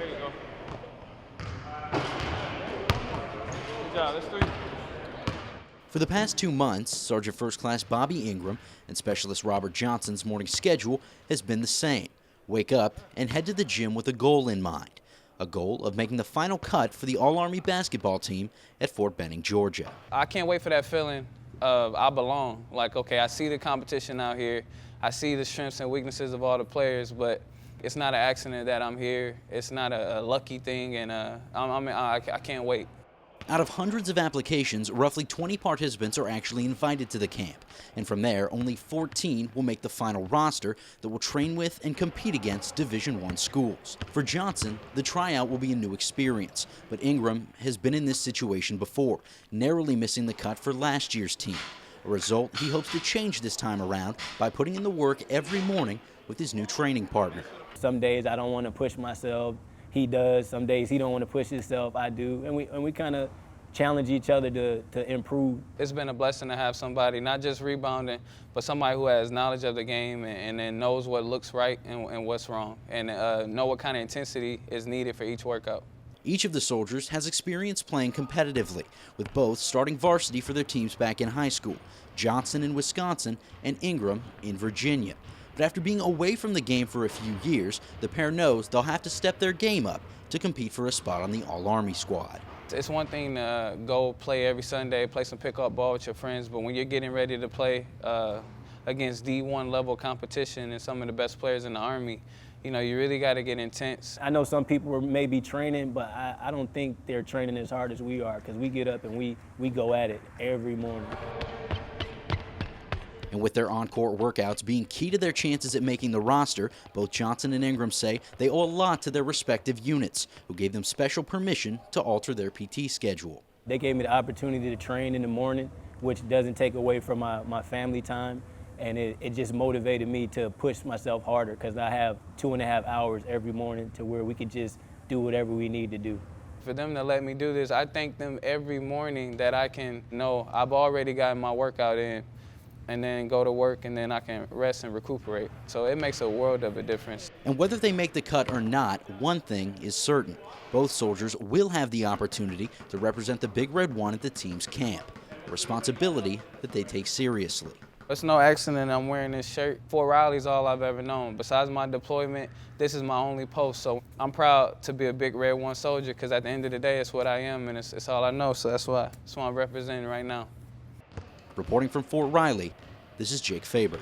There you go. Good job, that's 3. For the past 2 months, Sergeant First Class Bobby Ingram and Specialist Robert Johnson's morning schedule has been the same. Wake up and head to the gym with a goal in mind. A goal of making the final cut for the All-Army basketball team at Fort Benning, Georgia. I can't wait for that feeling of I belong. Like, okay, I see the competition out here. I see the strengths and weaknesses of all the players, but it's not an accident that I'm here. It's not a lucky thing, and I can't wait. Out of hundreds of applications, roughly 20 participants are actually invited to the camp. And from there, only 14 will make the final roster that will train with and compete against Division I schools. For Johnson, the tryout will be a new experience, but Ingram has been in this situation before, narrowly missing the cut for last year's team. A result he hopes to change this time around by putting in the work every morning with his new training partner. Some days I don't want to push myself. He does. Some days he don't want to push himself. I do. And we kind of challenge each other to improve. It's been a blessing to have somebody, not just rebounding, but somebody who has knowledge of the game and then knows what looks right and what's wrong, and know what kind of intensity is needed for each workout. Each of the soldiers has experience playing competitively, with both starting varsity for their teams back in high school, Johnson in Wisconsin and Ingram in Virginia. But after being away from the game for a few years, the pair knows they'll have to step their game up to compete for a spot on the All-Army squad. It's one thing to go play every Sunday, play some pickup ball with your friends, but when you're getting ready to play against D1 level competition and some of the best players in the Army, you know, you really got to get intense. I know some people may be training, but I don't think they're training as hard as we are, because we get up and we go at it every morning. And with their on-court workouts being key to their chances at making the roster, both Johnson and Ingram say they owe a lot to their respective units, who gave them special permission to alter their PT schedule. They gave me the opportunity to train in the morning, which doesn't take away from my family time, and it just motivated me to push myself harder, because I have 2.5 hours every morning to where we could just do whatever we need to do. For them to let me do this, I thank them every morning that I can know I've already gotten my workout in, and then go to work, and then I can rest and recuperate. So it makes a world of a difference. And whether they make the cut or not, one thing is certain. Both soldiers will have the opportunity to represent the Big Red One at the team's camp, a responsibility that they take seriously. It's no accident I'm wearing this shirt. Fort Riley's all I've ever known. Besides my deployment, this is my only post. So I'm proud to be a Big Red One soldier, because at the end of the day, it's what I am, and it's all I know. So that's why I'm representing right now. Reporting from Fort Riley, this is Jake Faber.